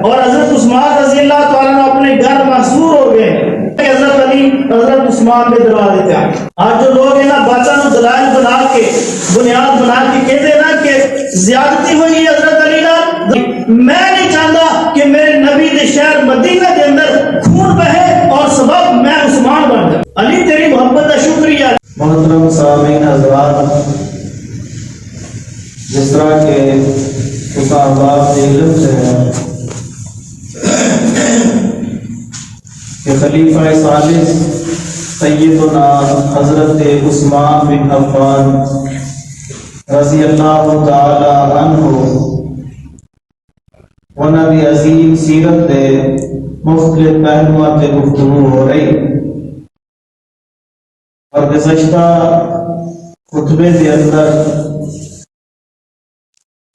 اور حضرت عثمان رضی اللہ تعالیٰ عنہ اپنے گھر محصور ہو گئے. حضرت علی حضرت عثمان کے دروازے پہ آئے. آج جو لوگ ہیں نا بادشاہ نو دلائل بنا کے بنیاد بنا کے کہتے ہیں نا کہ زیادتی ہوئی ہے حضرت علی نا. میں نہیں چاہتا کہ میرے نبی کے شہر مدینہ کے اندر خون بہے اور سبب میں عثمان بن جاؤں. علی تیری محبت کا شکریہ. محترم سامعین حضرات، جس طرح کے احباب کے علم سے ہے کہ خلیفہ ثالث سیدنا حضرت عثمان بن عفان رضی اللہ تعالی عنہ انہاں دی عظیم سیرت دے مختلف پہلوؤں تے گفتگو ہو رہی. اور گزشتہ خطبے کے اندر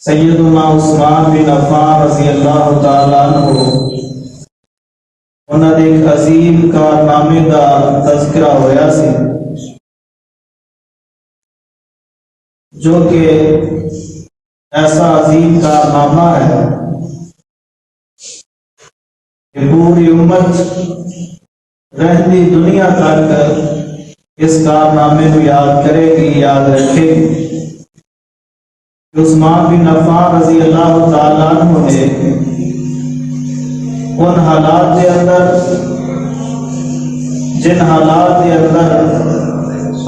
سیدنا عثمان بن عفان رضی اللہ تعالی عنہ انہاں دے ایک عظیم کارنامے دا تذکرہ ہویا سی، جو کہ ایسا عظیم کارنامہ ہے کہ پوری امت رہتی دنیا تک اس کارنامے کو یاد کرے گی، یاد رکھے گی. عثمان بن عفان رضی اللہ تعالیٰ عنہ نے ان حالات کے اندر جن حالات کے اندر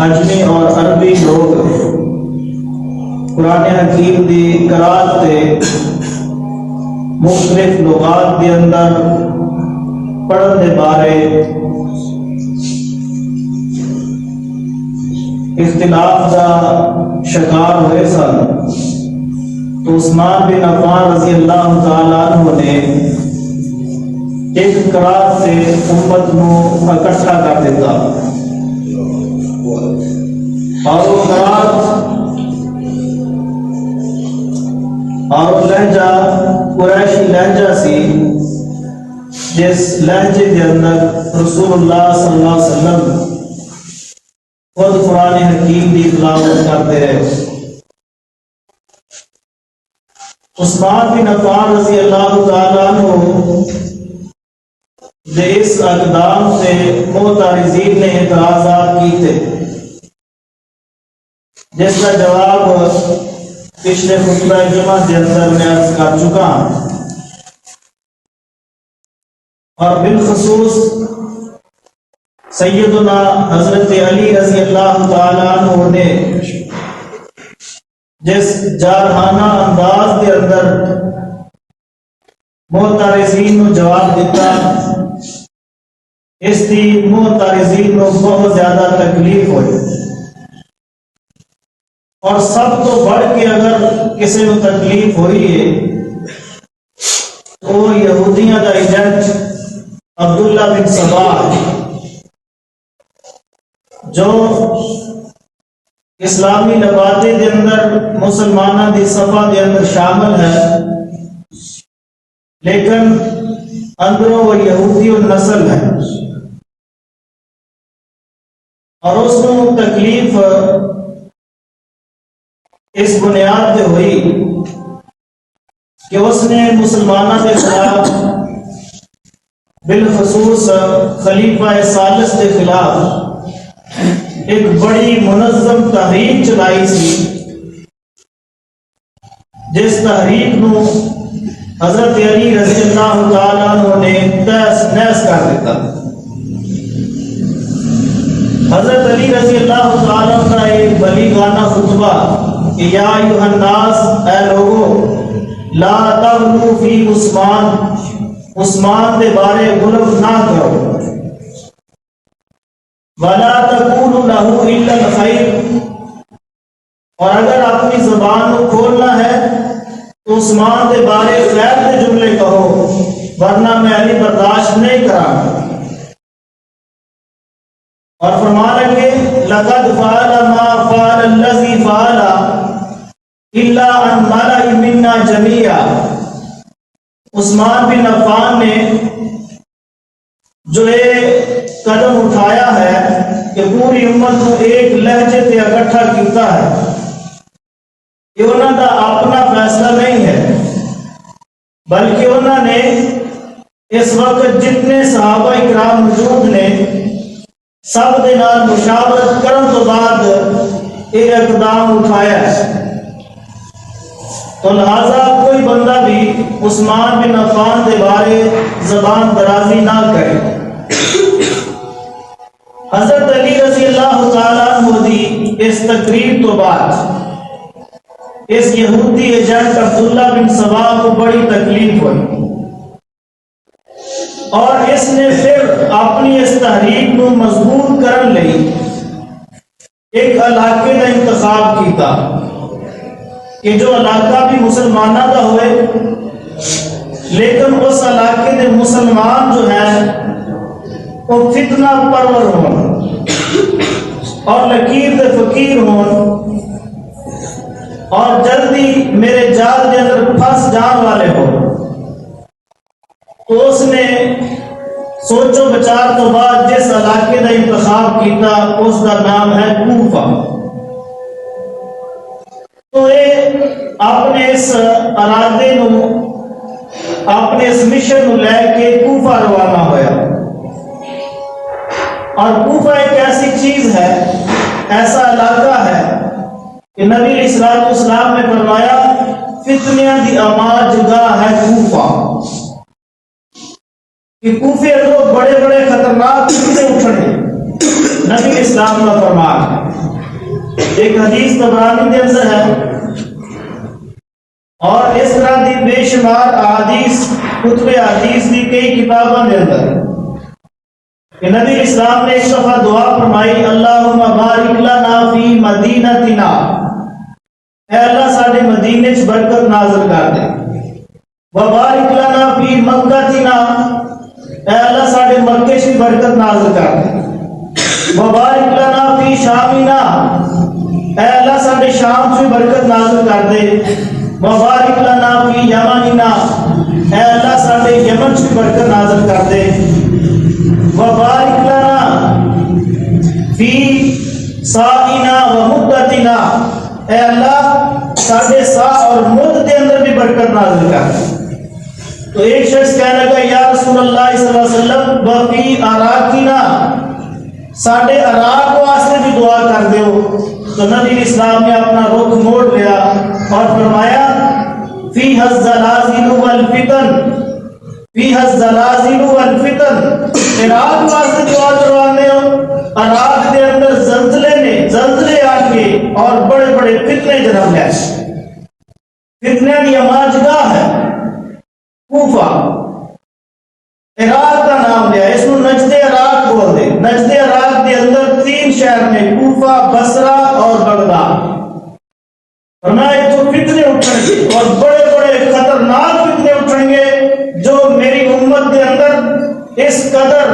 اجمی اور عربی لوگ قرآن حکیم دی قرات سے مختلف لغات کے اندر پڑھن کے بارے اختلاف کا شکار ہوئے سن، تو عثمان بن عفان رضی اللہ تعالیٰ عنہ نے ایک قرات سے امت نو اکٹھا کر دیتا. اور وہ قرات اور لہجہ قریشی لہجہ سی، جس لہجے کے اندر رسول اللہ صلی اللہ علیہ وسلم خود قرآن حکیم کی تلاوت کرتے رہے. عثمان بن عفان رضی اللہ تعالیٰ عنہ دے اس اقدام سے معترضین نے اعتراضات کی تھے، جس کا جواب پچھلے خطبہ جمعہ کے اندر میں عرض کر چکا ہوں. اور بالخصوص سیدنا حضرت علی رضی اللہ تعالیٰ عنہ نے جس جارحانہ انداز کے اندر معترضین کو جواب دیتا، اس کی معترضین کو بہت زیادہ تکلیف ہوئی. اور سب تو بڑھ کے اگر کسی کو تکلیف ہوئی ہے تو یہودیاں کا ایجنٹ عبداللہ بن سبا جو اسلامی لبادے کے اندر مسلمانوں کی صفحہ کے اندر شامل ہے، لیکن اندروں وہ یہودی نسل ہے. اور اس کو تکلیف اس بنیاد پہ ہوئی کہ اس نے مسلمانوں کے خلاف بالخصوص خلیفہ ثالث کے خلاف ایک بڑی منظم تحریک چلائی سی، جس تحریک نو حضرت علی رضی اللہ تعالیٰ عنہ نے تہس نہس کر دیتا. حضرت علی رضی اللہ تعالیٰ عنہ کا ایک بلیغانہ خطبہ کہ یا ایھا الناس، اے لوگو، لا تغلو فی عثمان کے بارے غلط نہ کرو، وَلَا تَقُولُ لَهُ إِلَّا الْخَيْرَ، اور اگر اپنی زبان کو کھولنا ہے تو عثمان کے بارے خیر کے جملے کہو، ورنہ میں علی برداشت نہیں کرا. اور فرما لگے لَقَدْ فَعَلَ مَا فَعَلَ الَّذِي فَعَلَ إِلَّا أَنْ مَلَئِ مِنَّا جَمِيعًا. عثمان بن عفان نے جو ایک قدم اٹھایا ہے کہ پوری امت کو ایک لہجے سے اکٹھا کیتا ہے، یہ انہوں کا اپنا فیصلہ نہیں ہے، بلکہ انہوں نے اس وقت جتنے صحابہ اکرام موجود نے سب دے نال مشاورت کرن تو بعد یہ اقدام اٹھایا ہے۔ تو لہذا کوئی بندہ بھی عثمان بن عفان دے بارے زبان درازی نہ کرے۔ حضرت علی رضی اللہ تعالیٰ عنہ دی اس تقریر تو بعد اس یہودی ایجنٹ عبداللہ بن سبا کو بڑی تکلیف ہوئی، اور اس نے پھر اپنی اس تحریک کو مضبوط کرن لئی ایک علاقے کا انتخاب کیتا کہ جو علاقہ بھی مسلمانہ کا ہوئے، لیکن اس علاقے کے مسلمان جو ہیں وہ فتنہ پرور ہون اور لکیر دے فقیر ہون اور جلدی میرے جال کے اندر پھنس جان والے ہو۔ تو اس نے سوچو بچار تو بعد جس علاقے کا انتخاب کیتا اس کا نام ہے کوفہ۔ تو یہ اپنے اس ارادے نو اپنے اس مشن نو لے کے کوفہ روانہ ہویا، اور کوفہ ایک ایسی چیز ہے، ایسا علاقہ ہے کہ نبی علیہ الصلوۃ والسلام نے فرمایا فتنیاں دی آماج گاہ ہے کوفہ، کہ کوفے اندر بڑے بڑے خطرناک فتنے اٹھنے نبی علیہ السلام کا فرمان ہے۔ ایک حدیث طبرانی کے اندر ہے، اور اس طرح دی بے شمار احادیث کتب حدیث دی کئی کتابوں کے اندر کہ نبی علیہ السلام نے ایک دفعہ دعا فرمائی، اللہم بارک لنا فی مدینتنا، اے اللہ ساڈے مدینے چ برکت نازل کر دے، وبارک لنا فی مکتنا، اے اللہ ساڈے مکے چ برکت نازل کر دے، وبارک لنا فی شامنا، اے اللہ ساڈے شام چ برکت نازل کر دے، وبارک لنا فی یمننا، اے اللہ ساڈے یمن چ برکت نازل کر دے، وبارک لنا فی سائنا و مدتنا، اے اللہ ساڈے سا اور مد کے اندر بھی برکت نازل کر۔ تو ایک شخص کہنے لگا یا رسول اللہ صلی اللہ علیہ وسلم وفی اراکنا، ساڈے عراق واسطے بھی دعا کر دیو۔ تو نبی اسلام نے اپنا رخ موڑ لیا اور فرمایا فیہ الزلازل والفتن، فیہ الزلازل والفتن، عراق واسطے دعا کروانے ہو، عراق کے اندر زلزلے آ کے اور بڑے بڑے فتنے جنم لے، فتنے کی آماج گاہ ہے کوفہ، عراق کا نام لیا، اس کو نجد عراق بول دے۔ نجد عراق کے اندر 3 شہر میں کوفہ، بصرہ اور بغداد، فرمایا تو فتنے اٹھیں گے اور بڑے بڑے خطرناک فتنے اٹھیں گے جو میری امت کے اندر اس قدر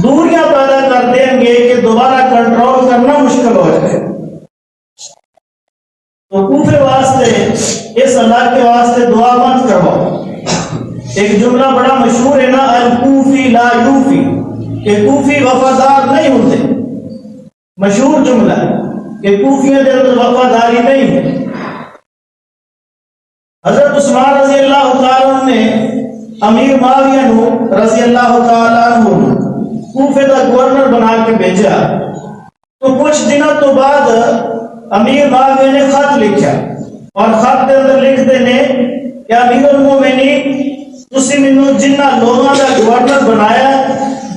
دوریاں پیدا کر دیں گے کہ دوبارہ کنٹرول کرنا مشکل ہو جائے۔ تو کوفے واسطے، اس علاقے واسطے دعا مت کرواؤ۔ ایک جملہ بڑا مشہور ہے نا، الکوفی لا یوفی، کہ کوفی وفادار نہیں ہوتے، مشہور جملہ ہے کہ کوفیوں کے اندر وفاداری نہیں ہے۔ حضرت عثمان رضی اللہ تعالیٰ عنہ نے امیر معاویہ نو رضی اللہ تعالیٰ عنہ کوفے کا گورنر بنا کے بھیجا۔ تو کچھ دنوں تو بعد امیر معاویہ نے خط لکھا، اور خط کے اندر لکھتے نے کہ امیر المومنین تسی مینوں جنہ لوگوں کا گورنر بنایا،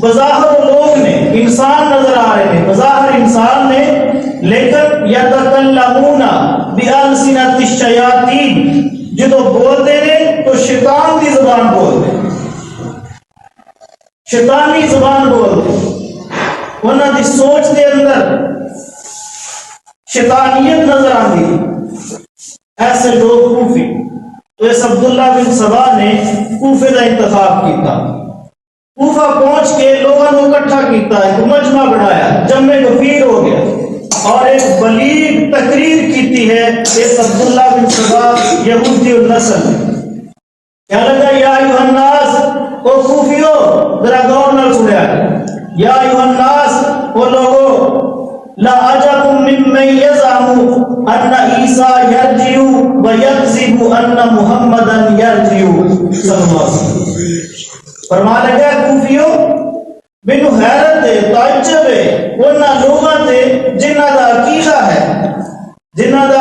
بظاہر لوگ نے، انسان نظر آ رہے ہیں، بظاہر انسان نے، لیکن یتکلمون بألسنۃ الشیاطین، جدو بولتے ہیں تو شیطان کی زبان بولتے ہیں، شیطانی زبان بولتے ہیں، انہوں کی سوچ کے اندر شیطانیت نظر آتی ہے۔ ایسے لوگ کوفی، تو اس عبداللہ بن سبا نے کوفے کا انتخاب کیتا، کوفہ پہنچ کے لوگوں نے اکٹھا کیتا، ایک مجمع بنایا، جمع غفیر ہو گیا، اور ایک بلیغ تقریر کیتی ہے اس عبداللہ بن سبا یہودی النسل نے۔ کیا لگا یا ایھا الناس، او کوفیو ذرا غور نال سنیا، یا ایھا الناس، او لوگو، لا عجب ممن یزعم ان عیسیٰ یرجع ویکذب ان محمدا یرجع صلی اللہ علیہ وسلم. فرمان لگا کوفیو مینوں حیرت ہے، تعجب ہے انہاں لوگاں تے جنہاں دا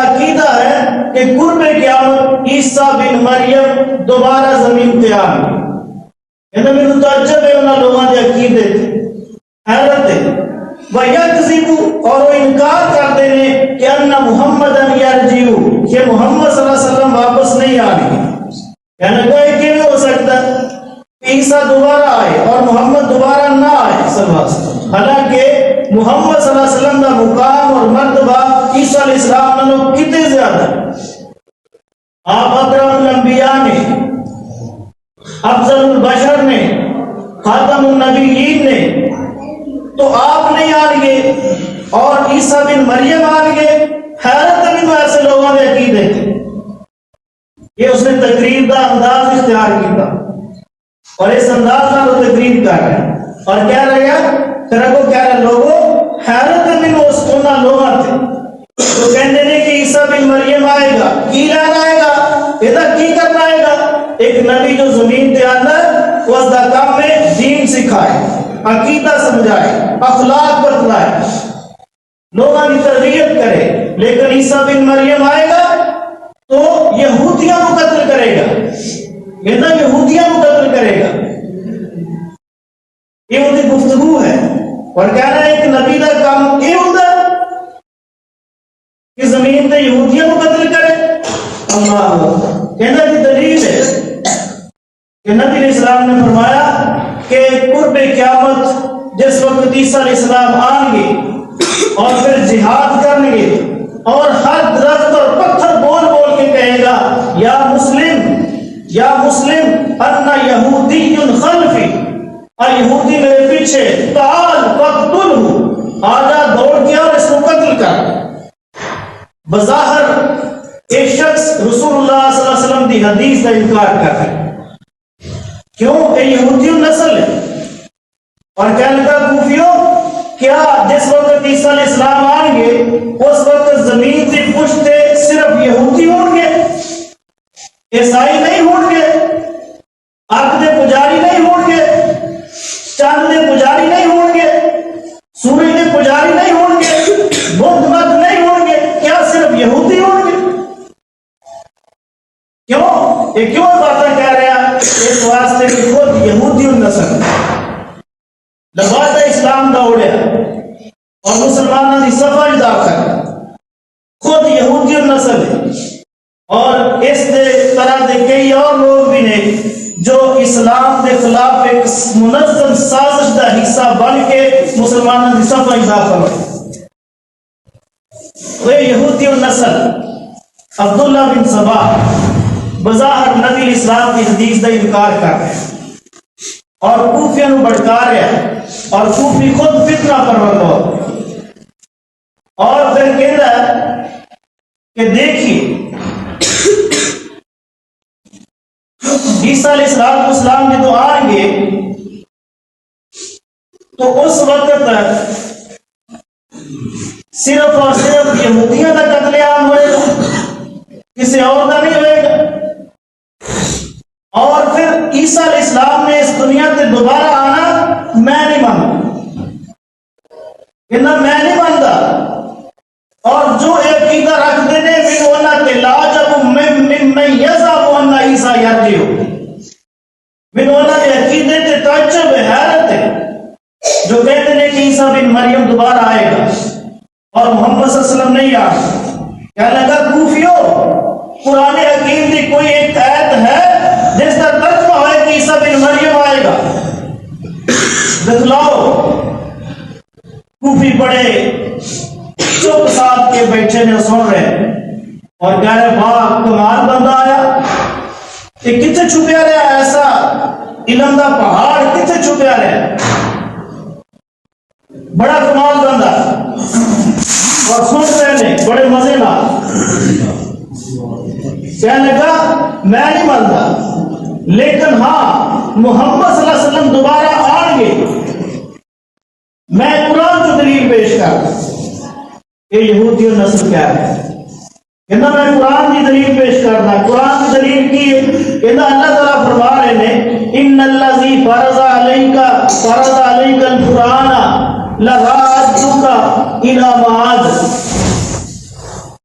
عقیدہ ہے کہ قرب قیامت عیسیٰ بن مریم دوبارہ زمین تے آ گئے. کہندا مینوں تعجب ہے انہاں لوگاں دے عقیدے تے، حیرت ہے. وَيَكْذِبُ اور وہ انکار کرتے ہیں کہ ان محمدًا یرجع کہ محمد صلی اللہ علیہ وسلم واپس نہیں آ گئے. کہنے لگا یہ کیوں ہو سکتا ہے کہ عیسیٰ دوبارہ آئے اور محمد دوبارہ نہ آئے صلی اللہ علیہ وسلم، حالانکہ محمد صلی اللہ علیہ وسلم کا مقام اور مرتبہ عیسیٰ علیہ السلام نالوں کتنے زیادہ. آپ اکرم الانبیاء نے، افضل البشر نے، خاتم النبیین نے، تو آپ نہیں آن گے اور عیسیٰ بن مریم آن گے. حیرت بھی تو ایسے لوگوں نے عقیدے تھے. یہ اس نے تقریر کا انداز اختیار کیا اور اس انداز میں وہ تقریر کر رہے ہیں اور کہہ رہے ہیں پھر اگو کہہ رہے لوگوں حیرت بھی اس کونا لوگاں تھے تو کہتے ہیں کہ عیسیٰ بن مریم آئے گا، کی لینا آئے گا، ادھر کی کرنا آئے گا. ایک نبی جو زمین تے آنا ہے وہ اس دا کام میں دین سکھائے، عقیدہ سمجھائے، اخلاق بتلائے، لوگوں کی تربیت کرے. لیکن عیسیٰ بن مریم آئے گا تو یہودیاں کو قتل کرے گا. کہنا یہودیاں کو قتل کرے گا. یہ ان کی گفتگو ہے اور کہہ رہا ہے کہ نبی کا کام یہ ہوتا ہے کہ زمین پہ یہودیاں کو قتل کرے. اللہ کہنا کی دلیل ہے کہ نبی علیہ السلام نے فرمایا کہ قرب قیامت جس وقت عیسیٰ علیہ السلام آئیں گے اور پھر جہاد کریں گے اور ہر درخت اور پتھر بول بول کے کہے گا یا مسلم انا یہودی خلفی، یہودی میرے پیچھے، تعال فقتلہ، آجا دوڑ کے اور اس کو قتل کر. بظاہر ایک شخص رسول اللہ صلی اللہ علیہ وسلم کی حدیث کا انکار کر رہا ہے. کیوں کہ یہودی نسل ہے. اور کہنے لگا کوفیو کیا جس وقت عیسیٰ علیہ السلام آئیں گے اس وقت زمین کی پشت صرف یہودی ہوں گے، عیسائی نہیں ہوں گے، عقد پجاری نہیں ہوں گے، چاند پجاری نہیں ہوں گے، سورج کے پجاری نہیں ہوں گے، بدھ مت نہیں ہوں گے، کیا صرف یہودی ہوں گے؟ کیوں یہ کیوں باتیں کہہ رہے ہیں؟ اس واسطے کہ خود یہودی نسل لبادہ اسلام دا اڑیا اور مسلمانوں کی صفائی داخل خود یہودی نسل ہے. اور اس طرح کے کئی اور لوگ بھی نے جو اسلام کے خلاف ایک منظم سازش کا حصہ بن کے مسلمانوں کی صفائی داخل ہوئے. وہ یہودی نسل عبداللہ بن سبا بظاہر نبی اسلام کی حدیث کا انکار کر رہے ہیں اور کوفیوں کو بھڑکا رہے ہیں اور کوفی خود فتنہ پرور ہو. اور پھر کہتا ہے کہ دیکھیے عیسیٰ علیہ السلام جب آئیں گے تو اس وقت صرف اور صرف یہودیوں کا قتل عام ہوئے گا، کسی اور کا نہیں ہوئے گا. اور پھر عیسیٰ علیہ السلام نے اس دنیا سے دوبارہ آنا میں نہیں مانتا، کہنا میں نہیں مانتا. اور جو عقیدہ رکھتے ہیں عیسیٰ یرجع، عقیدے کے تعجب ہے، حیرت ہے جو کہتے ہیں کہ عیسیٰ بن مریم دوبارہ آئے گا اور محمد صلی اللہ علیہ وسلم نہیں آئے. کہنے لگا کوفیو قرآن حکیم کی کوئی ایک آیت ہے جس کا ترجمہ ہے کہ عیسیٰ بن مریم آئے گا؟ دکھلاؤ. کوفی بڑے چپ ساتھ کے بیٹھے نے سن رہے اور کہہ رہے واہ کمال بندہ آیا، یہ کتنے چھپیا رہا، ایسا علم کا پہاڑ کتنے چھپیا رہا، بڑا کمال بندہ. اور سن رہے نے بڑے مزے نہ. کہنے لگا میں نہیں مانتا، لیکن ہاں محمد صلی اللہ علیہ وسلم دوبارہ آئیں گے. میں قرآن کو دلیل پیش کر یہ یہودی نسل کیا ہے. کہنا میں قرآن کی دلیل پیش کرنا. قرآن کی دلیل کی ہے کہنا اللہ تعالیٰ فرما رہے ہیں ان الذی فرض علیک القرآن لرادک الی معاد.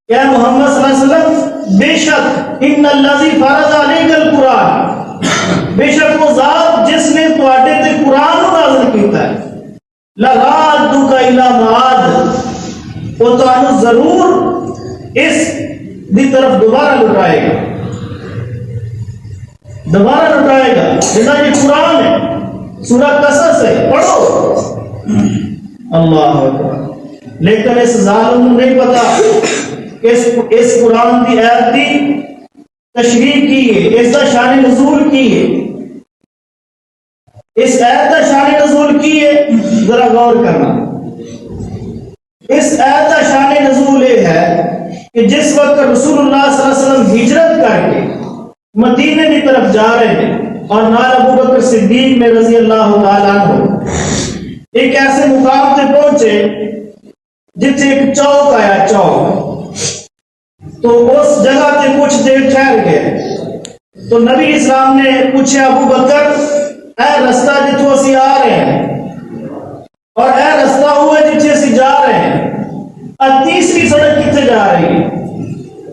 کیا محمد صلی اللہ علیہ وسلم بے شک ان الذی فرض علیک القرآن، بے شک وہ ذات جس نے تواڈے تے قرآن نازل کیتا ہے، لرادک الی معاد، وہ تانوں ضرور اس دی طرف دوبارہ لٹائے گا، دوبارہ لٹائے گا. جنا یہ قرآن ہے، سورہ قصص ہے، پڑھو. اللہ اکبر. لیکن اس ظالم کو نہیں پتا اس قرآن کی آیت کی تشریح کی ہے، اس کا شان نزول کی ہے، اس آیت کا شان نزول کی ہے. ذرا غور کرنا. اس آیت کا شان نزول یہ ہے کہ جس وقت رسول اللہ صلی اللہ علیہ وسلم ہجرت کر کے مدینے کی طرف جا رہے ہیں اور نال ابو بکر صدیق میں رضی اللہ تعالیٰ عنہ ایک ایسے مقام سے پہنچے جتنے ایک چوک آیا، چوک. تو اس جگہ سے کچھ دیر ٹھہر گئے تو نبی اسلام نے پوچھا ابو بکر اے رستہ جتوں اسی آ رہے ہیں اور اے رستہ ہوئے جتنے اسی جا رہے ہیں، اور تیسری سڑک کتنے جا رہی ہے؟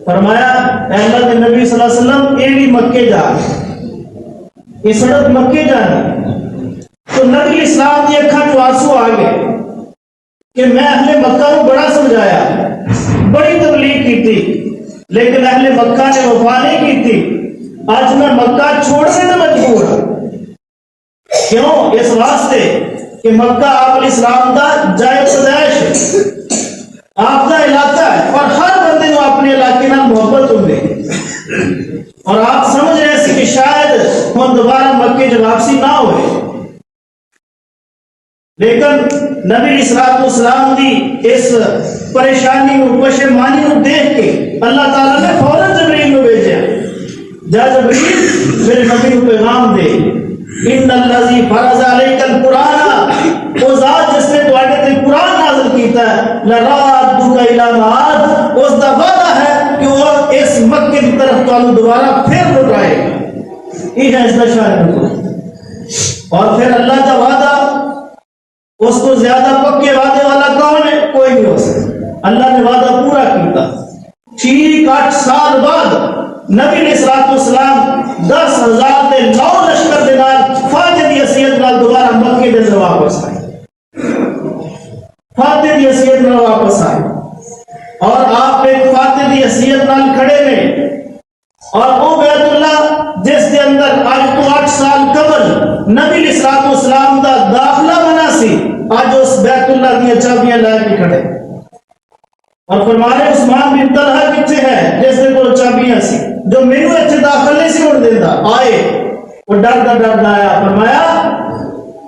فرمایا اے اللہ کے نبی صلی اللہ علیہ وسلم یہ بھی مکے جا رہے، یہ سڑک مکے جانی. تو نبی اسلام کی اکھاں چوں آنسو آ گئے کہ میں اہل مکہ کو بڑا سمجھایا، بڑی تبلیغ کی تھی، لیکن اہل مکہ نے وفا نہیں کی تھی. آج میں مکہ چھوڑنے میں مجبور ہوں. کیوں؟ اس واسطے کہ مکہ آپ علیہ السلام دا جائے پیدائش ہے، آپ کا علاقہ ہے، اور ہر بندے کو اپنے علاقے نال محبت ہوندے، اور آپ سمجھ رہے ہیں کہ شاید ہم دوبارہ مکے جو واپسی نہ ہوئے. لیکن نبی اسلام دی اس پریشانی و پشیمانی کو دیکھ کے اللہ تعالیٰ نے فوراً جبریل کو بھیجا، جا جبریل میرے نبی کو پیغام دے ان الذی فرض علیک القرآن، وہ ذات جس نے تواڈے تے قرآن نازل کیتا ہے، لرادک الی معاد، اس دا وعدہ ہے کہ وہ اس مکے کی طرف تانوں دوبارہ پھر لوٹائے گا. یہ ہے اس کا شان. اور پھر اللہ کا وعدہ، اس کو زیادہ پکے وعدے والا کون ہے؟ کوئی نہیں ہو سکتا. اللہ نے وعدہ پورا کیتا. ٹھیک 8 سال بعد نبی علیہ السلام 10,000 تے 9 لشکر دے نال فاتح دی حیثیت نال دوبارہ مکے دے اندر واپس آئے، فاتح دی حیثیت نال واپس آئے. اور آپ ایک فاتح دی حیثیت نال کھڑے میں، اور وہ بیت اللہ جس دے اندر آج تو 8 سال قبل نبی علیہ السلام دا داخلہ بنا سی، آج اس بیت اللہ دی چابیاں لے کے کھڑے. اور فرمانے عثمان بن طلحہ کتنے ہے جس نے کو چابیاں سی، جو مینو اتنے داخل نہیں سی ہونے دیتا. آئے وہ ڈردا آیا، فرمایا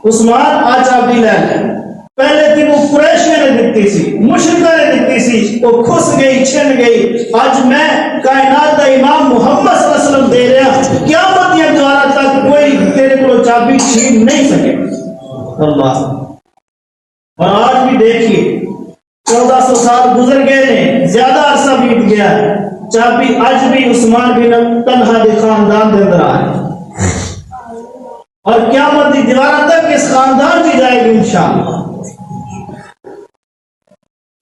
عثمان آ چابی لے لے. پہلے تین وہ قریشیاں نے دیتی سی، مشرکہ نے دیتی سی، وہ کھس گئی، چھن گئی. آج میں کائنات دا امام محمد صلی اللہ علیہ وسلم دے رہا، قیامت یا دوارا تک کوئی تیرے کو چابی چھین نہیں سکے. اللہ. اور آج بھی دیکھیے 1400 سال گزر گئے ہیں، زیادہ عرصہ بیت گیا ہے، چابی آج بھی عثمان بن طلحہ دے خاندان دے اندر آئے، اور قیامت دی دیوارہ تک اس خاندان کی جائے گی انشاءاللہ.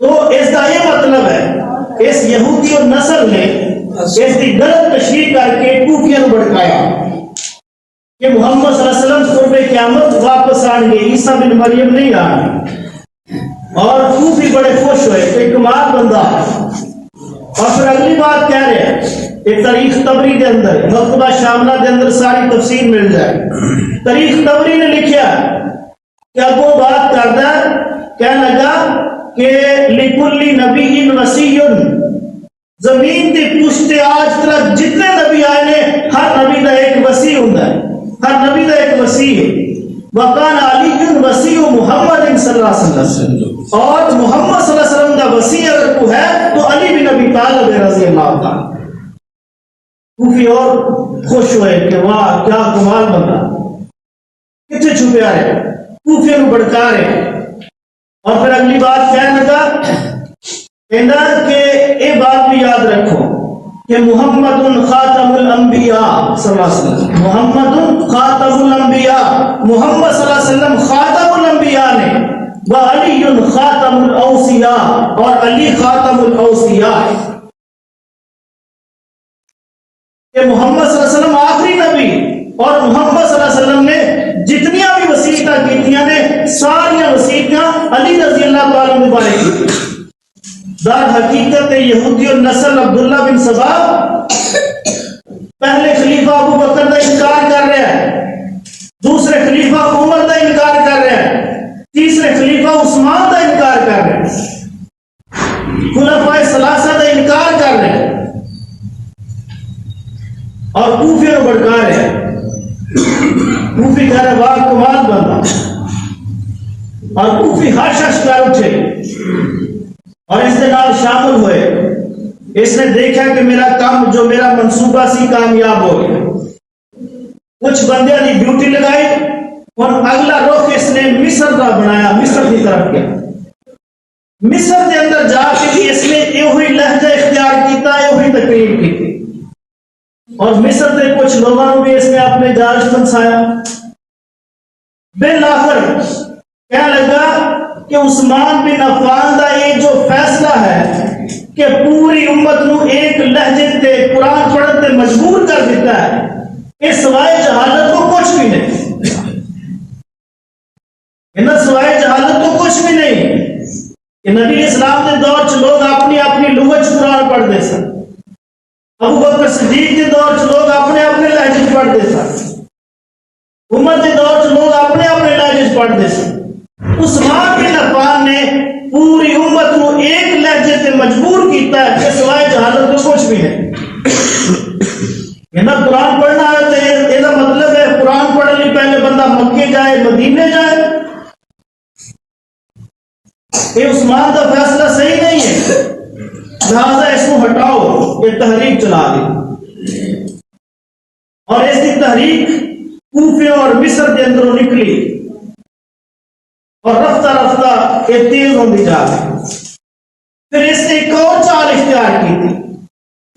تو اس کا یہ مطلب ہے اس یہودی اور نسل نے اس کی غلط تشریح کر کے کوفیوں کو بھڑکایا کہ محمد صلی اللہ علیہ وسلم قرب قیامت واپس آئیں گے، عیسیٰ بن مریم نہیں آئیں گے. اور کوفی بڑے خوش ہوئے کہ کمال بندہ. اور پھر اگلی بات کہہ رہے ہیں ایک تاریخ طبری کے اندر، مکتبہ شاملہ کے اندر ساری تفسیر مل جائے. تاریخ طبری نے لکھا کہ اب وہ بات کرتا ہے، کہنے لگا کہ لکلی نبی وسیع، زمین کی پشتے آج تک جتنے نبی آئے نے ہر نبی کا ایک وسیع ہوتا ہے، ہر نبی کا ایک وسیع ہے. وقان علی وسیع محمد صلی اللہ علیہ وسلم، اور محمد صلی اللہ علیہ وسلم کا وسیع اگر کوئی ہے تو علی بن ابی طالب رضی اللہ تعالی. کوفی اور خوش ہوئے کہ واہ کیا کمال بندہ، کتنے چھپے آ رہے، کوفیوں کو بھڑکا رہے. اور پھر اگلی بات کہنے لگا کہ یہ بات بھی یاد رکھو کہ محمد خاتم الانبیاء صلی اللہ علیہ وسلم، محمد خاتم الانبیاء، محمد صلی اللہ علیہ وسلم خاتم الانبیاء نے، وعلی خاتم الاوصیاء، اور علی خاتم الاوصیاء ہے، کہ محمد صلی اللہ علیہ وسلم آخری نبی، اور محمد صلی اللہ علیہ وسلم نے جتنیاں بھی وصیتاں کیتیاں نے ساریاں وصیتاں علی رضی اللہ تعالیٰ مبارک کی۔ در حقیقت یہودی النسل عبداللہ بن سبا پہلے خلیفہ ابو بکر کا انکار کر رہا ہے، دوسرے خلیفہ عمر کا انکار کر رہا ہے، تیسرے خلیفہ عثمان کا انکار کر رہا ہے، خلفائے ثلاثہ کا انکار کر رہے ہیں، اور کوفی کو بھڑکا رہے ہیں۔ کوفی کہہ رہے واہ کمال بندہ، اور کوفی ہر شخص کر اٹھے اور اس کے نال شامل ہوئے۔ اس نے دیکھا کہ میرا کام جو میرا منصوبہ سی کامیاب ہو گیا، کچھ بندے دی ڈیوٹی لگائی، اور اگلا رخ اس نے مصر کا بنایا، مصر کی طرف گیا۔ مصر کے اندر جا کے بھی اس نے یہ لہجہ اختیار کیتا، یہ تقریر کی، اور مصر کے کچھ لوگوں کو بھی اس نے اپنے جال پھنسایا۔ بالآخر کہنے لگا کہ عثمان بن عفان کا یہ جو فیصلہ ہے کہ پوری امت نو ایک لہجے تے قرآن پڑھن تے مجبور کر دیتا ہے، اس سوائے جہالت کو کچھ بھی نہیں، ان سوائے جہالت کو کچھ بھی نہیں، کہ نبی اسلام کے دور چ لوگ اپنی اپنی لغت قرآن پڑھتے سن، ابو بکر صدیق کے دور چ لوگ اپنے اپنے لہجے پڑھتے سن، عمر کے دور چ لوگ اپنے اپنے لہجے پڑھتے سن۔ عثمان بن عفان نے پوری امت کو ایک لہجے سے مجبور کیتا ہے کہ سوائے جہالت کو کچھ بھی نہیں۔ یہ قرآن پڑھنا ہے تو یہ مطلب ہے قرآن پڑھنے لیے پہلے بندہ مکے جائے، مدینے جائے، یہ عثمان کا فیصلہ صحیح نہیں ہے، لہذا اس کو ہٹاؤ، یہ تحریک چلا دی، اور اس کی تحریک کوفے اور مصر کے اندروں نکلی، اور رفتہ رفتہ یہ تیز ہوتی جا رہی۔ پھر اس نے ایک اور چال اختیار کی تھی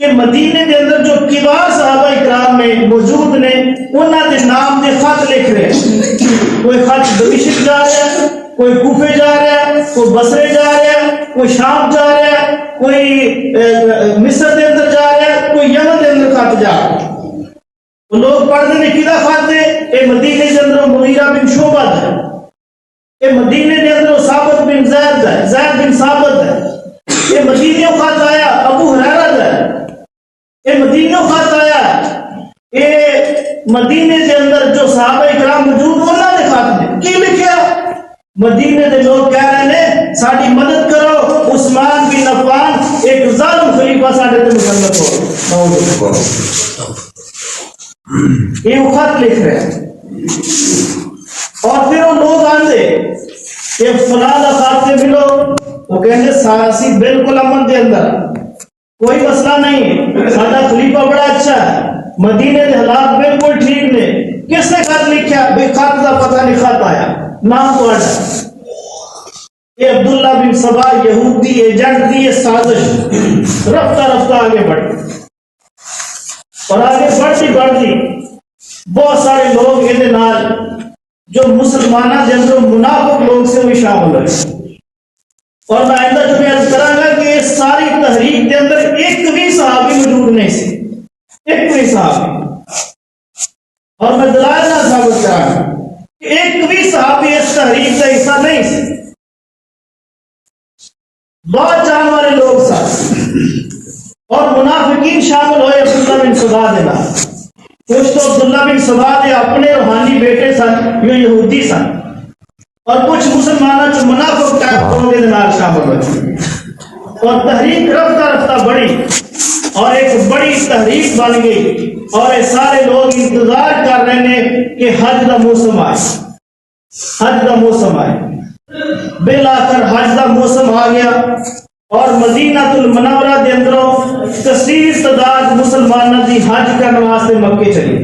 کہ مدینے کے اندر جو کبار صحابہ اکرام میں موجود نے، انہوں کے نام کے خط لکھ رہے ہیں، کوئی خط دمشق جا رہا ہے، کوئی کوفے جا رہا ہے، کوئی بصرے جا رہا ہے، کوئی شام جا رہا ہے، کوئی مصر کے اندر جا رہا ہے، کوئی یمن کے اندر خط جا رہا ہے۔ وہ لوگ پڑھتے ہیں کدا خط ہے، یہ مدینے کے اندر مغیرہ بن شعبہ ہے، یہ مدینے کے اندر ثابت بن زید ہے، زید بن ثابت ہے، یہ مدینے خط آیا ابو ہریرہ ہے، یہ مدینے خط آیا، یہ مدینے کے اندر جو صحابہ اکرام موجود انہوں نے خط نے کی لکھیا؟ مدینے کے لوگ کہہ رہے ہیں ساری مدد کرو، عثمان بن عفان ایک ظالم خلیفہ ساڈے تے مسلط ہو، یہ خط لکھ رہے ہیں۔ اور پھر وہ لوگ آندے کہ فلاں دا خط سے ملو، وہ کہنے سیاسی بالکل امن کے اندر کوئی مسئلہ نہیں ہے، ساڈا خلیفہ بڑا اچھا ہے، مدینے کے حالات بالکل ٹھیک نے۔ کس نے خط لکھا؟ بے خط کا پتہ نہیں، خط آیا، نام تو آیا، یہ عبداللہ بن سبا یہودی ایجنٹ کی یہ سازش رفتہ رفتہ آگے بڑھی، اور آگے بڑھتی بہت سارے لوگ یہ نال جو مسلمانہ کے اندر منافق لوگ سے بھی شامل ہوئے۔ اور میں آئندہ تمہیں عرض کروں گا کہ اس ساری تحریک کے اندر ایک بھی صحابی موجود نہیں سی، ایک بھی صحابی، اور میں دلائل نہ ثابت کراں گا کہ ایک بھی صحابی اس تحریک کا حصہ نہیں سی، بہت جان والے لوگ سن، اور منافقین شامل ہوئے عبداللہ بن سبا کے نام۔ کچھ تو عبداللہ بن سبا کے اپنے روحانی بیٹے سن جو یہودی سن، اور کچھ مسلمانوں جو منافق ٹائپ کے نال شامل ہوئے، اور تحریک رفتہ رفتہ بڑھی اور ایک بڑی تحریک بن گئی، اور یہ سارے لوگ انتظار کر رہے ہیں کہ حج کا موسم آئے، حج کا موسم آئے۔ بالآخر حج کا موسم آ گیا، اور مدینہ المنورہ کے اندروں کثیر تعداد مسلمانوں کی حج کرنے واسطے مکے چلی۔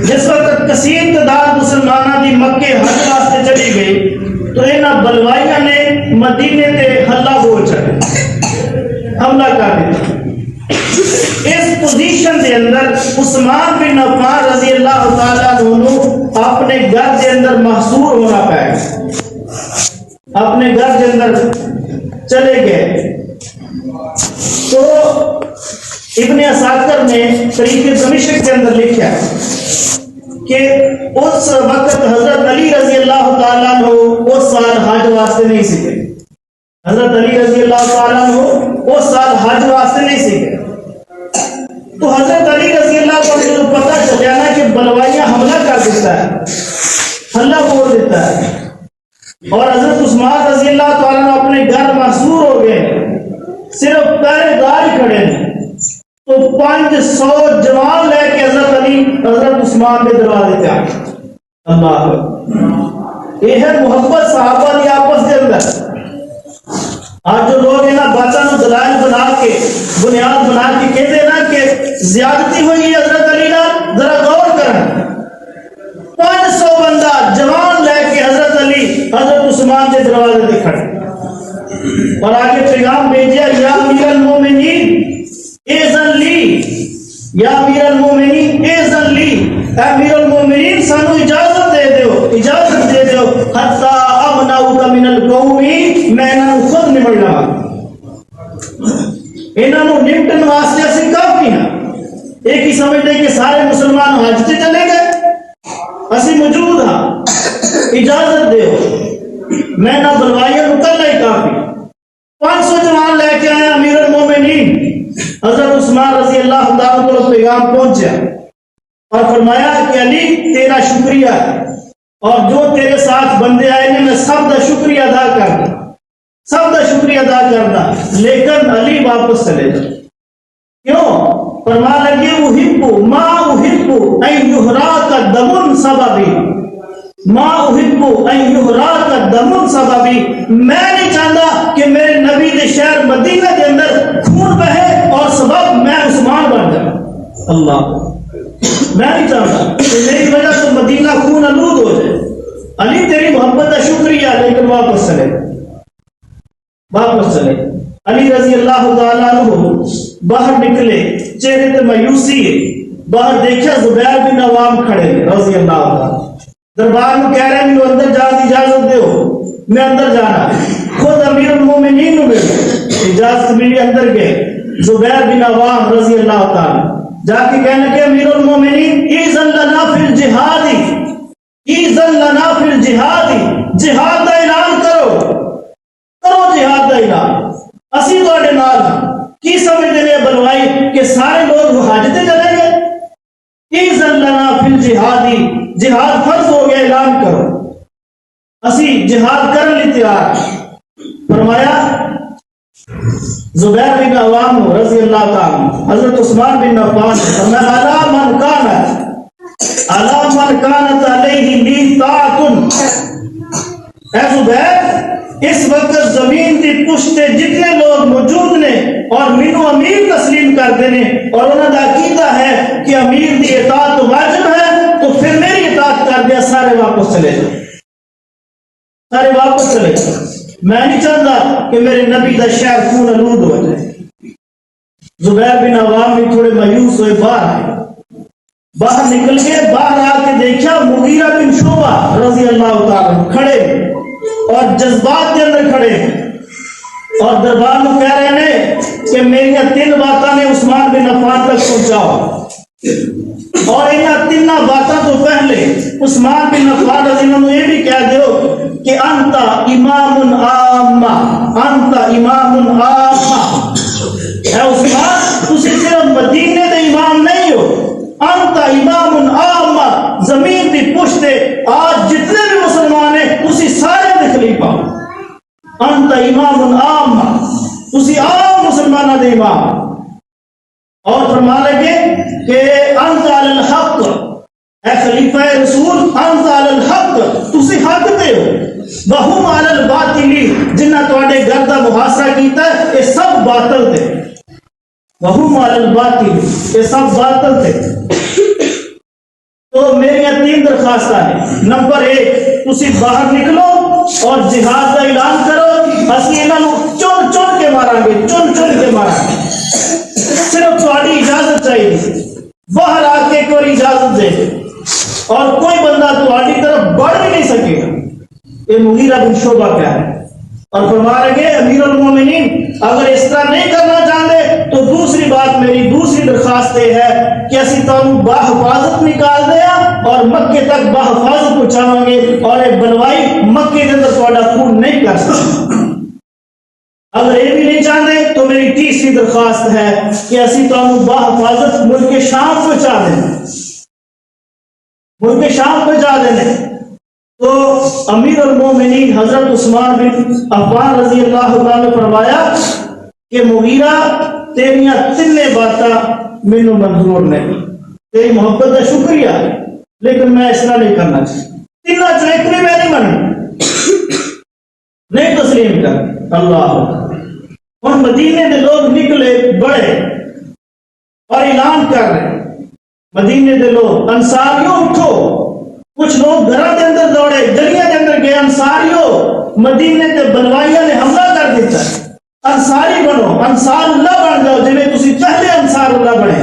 جس وقت کثیر تعداد مسلمانوں کی مکے حج واسطے چلی گئی تو انہاں بلوائیاں نے مدینے تے حملہ بول چڑھے، حملہ کر دیا، اس پوزیشن دے اندر عثمان بن عفان رضی اللہ تعالیٰ عنہ اپنے گھر دے اندر محصور ہونا پائے، اپنے گھر دے اندر چلے گئے۔ تو ابن اساکر نے تاریخ دمشق کے اندر لکھا کہ اس وقت حضرت علی رضی اللہ تعالیٰ عنہ اس سال حج واسطے نہیں سیکھے، حضرت علی رضی اللہ تعالیٰ عنہ اس سال حج واسطے نہیں سیکھے۔ تو حضرت علی رضی اللہ تعالیٰ عنہ کو پتہ چلا نا کہ بلوائیاں حملہ کر دیتا ہے، حملہ بول دیتا ہے، اور حضرت عثمان رضی اللہ تعالیٰ عنہ اپنے گھر محصور ہو گئے، صرف پہرے دار ہی کھڑے ہیں۔ تو 500 جوان لے کے حضرت علی حضرت عثمان کے دروازے پہ آئے۔ اللہ یہ ہے محبت صحابہ کی آپس کے اندر۔ آج جو لوگ ہیں نا باچا نو دلائل بنا کے بنیاد بنا کے کہتے ہیں نا کہ زیادتی ہوئی ہے حضرت علی نا، ذرا غور کریں۔ 500 بندہ جوان لے کے حضرت علی حضرت عثمان کے دروازے پہ کھڑے، اور آگے پیغام بھیجا، یا امیر المومنین اذن لی، یا امیر المومنین اذن لی، اے امیر المومنین سانو اجازت دے دیو، اجازت دے دیو، حتی امنعک من القوم، میں انہوں خود نمٹ لگا، انہوں نمٹن واسطے سے کافی ہیں۔ ایک ہی سمجھتے کہ سارے مسلمان حج سے چلے گئے، اسی موجود ہاں، اجازت دیو، میں نہ بلوائیاں نکلنا ہی کافی۔ 500 جوان لے کے آئے امیر المومنین حضرت عثمان رضی اللہ تعالیٰ کو پیغام پہنچا اور فرمایا کہ علی تیرا شکریہ ہے، اور جو تیرے ساتھ بندے آئے نے میں سب کا شکریہ ادا کرنا، سب کا شکریہ ادا کرنا، لیکن علی واپس چلے جا۔ کیوں؟ فرما لگے احب ما احب ان یحراق دم سببی، ما احب ان یحراق دم سببی، میں نہیں چاہتا کہ میرے نبی کے شہر مدینہ کے اندر خون بہے اور سبب میں عثمان بن جاؤں۔ اللہ، میں نہیں چاہتا کہ میری وجہ سے مدینہ خون آلود ہو جائے۔ علی تیری محبت کا شکریہ، لیکن واپس چلے، واپس چلے۔ علی رضی اللہ تعالیٰ عنہ باہر نکلے، چہرے تے مایوسی ہے، باہر دیکھا زبیر بن عوام کھڑے رضی اللہ تعالیٰ، دربار میں کہہ رہے ہیں مجھے اندر جانے کی اجازت دیو، میں اندر جانا۔ خود امیر المومنین نے اجازت ملی، اندر گئے۔ زبیر بن عوام رضی اللہ تعالیٰ جا کے کہنے کہ امیر المومنین ایذن لنا فی الجہاد، ایذن لنا فی الجہاد، جہاد کا اعلان کرو، کرو جہاد کا اعلان، اسی تواڈے نال۔ کی سمجھتے ہیں بلوائی کہ سارے لوگ حج تے چلے گئے؟ ایذن لنا فی الجہاد، جہاد فرض ہو گیا، اعلان کرو، اسی جہاد کرنے لی تیار۔ فرمایا زبیر بن عوام رضی اللہ تعالی حضرت عثمان بن عفان فرمایا علی من کانت علیہ لی طاعۃ، اے زبیر اس وقت زمین کی پشت جتنے لوگ موجود نے اور مینو امیر تسلیم کرتے ہیں اور انہوں کا عقیدہ ہے کہ امیر کی اطاعت واجب ہے، تو پھر میری اطاعت کر دیا، سارے واپس چلے جاؤ، سارے واپس چلے جاؤ، میں نہیں چاہتا کہ میرے نبی کا شہر خون آلود ہو جائے۔ زبیر بن عوام بھی تھوڑے مایوس ہوئے، باہر آئے، باہر نکل کے باہر آ کے دیکھا مغیرہ بن شعبہ رضی اللہ تعالیٰ کھڑے اور جذبات کے اندر کھڑے اور دربار میں کہہ رہے ہیں کہ میری 3 باتیں نے عثمان بن عفان تک پہنچاؤ، اور انہاں 3 باتوں تو پہلے عثمان بن عفان رضی اللہ عنہ یہ بھی کہہ دیو کہ انت امام عامہ، انت امام عامہ، اے عثمان تسی صرف مدینے دے امام نہیں ہو، انت امام عامہ، زمین دی پشت آج جتنے بھی مسلمان ہیں تسی سارے دے خلیفہ، انت امام عامہ، تسی عام مسلمانہ دے امام۔ اور فرما لگے کہ انت علی الحق، اے خلیفہ رسول، انت علی الحق، تسی حق تے ہو، وہم علی الباطل، جنہ تواڈے گھر دا محاصرہ کیتا ہے یہ سب باطل تھے، وہم علی الباطل، یہ سب باطل تھے۔ تو میری 3 درخواستیں ہیں۔ نمبر 1، تسی باہر نکلو اور جہاد کا اعلان کرو، اسی انہاں نوں چن چن کے مارا گے، چن چن کے مارا گے۔ صرف تھوڑی اجازت چاہیے، باہر آ کے ایک بار اجازت دے دے، اور کوئی بندہ تھوڑی طرف بڑھ بھی نہیں سکے گا۔ یہ مغیرہ بن شعبہ کیا ہے، اور فرما رہے امیر المومنین اگر اس طرح نہیں کرنا چاہتے تو دوسری بات، میری دوسری درخواست یہ ہے کہ اسی تمہیں باحفاظت نکال دیا اور مکے تک باحفاظت پہنچاؤں گے، اور ایک بنوائی مکے کے اندر تھوڑا خون نہیں کر سکتے۔ اگر یہ بھی نہیں چاہتے تو میری تیسری درخواست ہے کہ اسی تمہیں باحفاظت ملک شام پہنچا دیں، ملک شام پہنچا دیں۔ تو امیر المومنین حضرت عثمان بن عفان رضی اللہ عنہ نے فرمایا کہ مغیرہ تیریاں تینے باتاں مینوں منظور نہیں، تیری محبت کا شکریہ لیکن میں اس طرح نہیں کرنا چاہتا، تینوں چریکنے میں نہیں مننا، نہیں تسلیم کر۔ اللہ اور مدینے کے لوگ نکلے بڑے اور اعلان کر رہے، مدینے کے لوگ انصاریوں اٹھو، کچھ لوگ گھروں کے اندر دوڑے، گلیاں کے اندر گئے، انصاریوں مدینے کے بنوائیاں نے حملہ کر دیتا ہے، انصاری بنو، انصار اللہ بن جاؤ، جنہیں تسی پہلے انصار اللہ بنے۔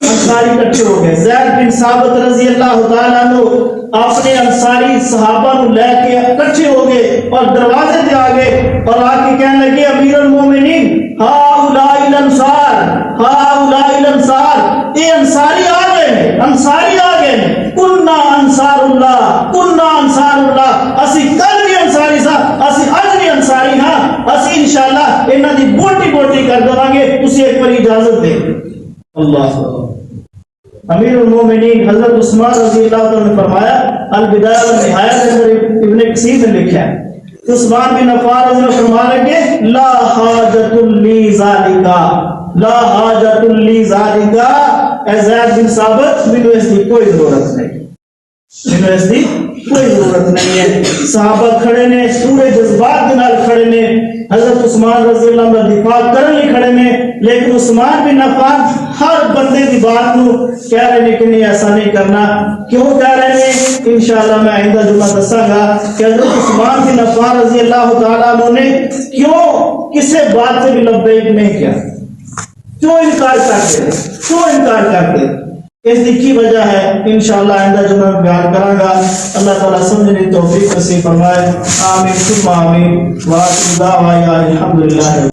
انصاری کٹھے ہو گئے، زید بن ثابت رضی اللہ تعالیٰ عنہ اپنے انصاری صحابہ نو لے کے کٹھے ہو گئے اور دروازے پہ آ گئے اور آ کے کہنے لگے امیر المومنین ہؤلاء الانصار، ہؤلاء الانصار، یہ انصاری آ گئے، انصاری آ گئے، کننا انصار اللہ، کننا انصار اللہ، اسی کل بھی انصاری سا، اسی اج بھی انصاری ہاں، اسی انشاءاللہ انہاں دی بوٹی بوٹی کر دواں گے، تسی ایک بار اجازت دے۔ اللہ امیر المومنین حضرت عثمان رضی اللہ عنہ نے فرمایا، البدایہ والنہایہ میں ابن کثیر نے لکھا ہے، عثمان بن عفان رضی اللہ عنہ فرما رہے کہ لا حاجت لی ذالکا، لا حاجت لی ذالکا، اے زید بن ثابت مجھے اس کی کوئی ضرورت نہیں، مجھے اس کی کوئی ضرورت نہیں ہے۔ صحابہ کھڑے نے، پورے جذبات کے نال کھڑے نے، حضرت عثمان رضی اللہ عنہ دفاع کرنے کھڑے نے، لیکن عثمان بن عفان ہر بندے کی بات نو کہہ رہے ہیں کہ نہیں ایسا نہیں کرنا۔ کیوں کہہ رہے ہیں انشاءاللہ میں آئندہ جمعہ دساں گا کہ حضرت عثمان بن عفان رضی اللہ تعالیٰ عنہ نے کیوں کسی بات سے بھی لبیک نہیں کیا، کیوں انکار کرتے، کیوں انکار کرتے، اس کی وجہ ہے انشاءاللہ آئندہ جمعہ میں بیان کروں گا۔ اللہ تعالیٰ سمجھنے کی توفیق نصیب فرمائے، آمین ثم آمین، وآخر دعوانا الحمدللہ۔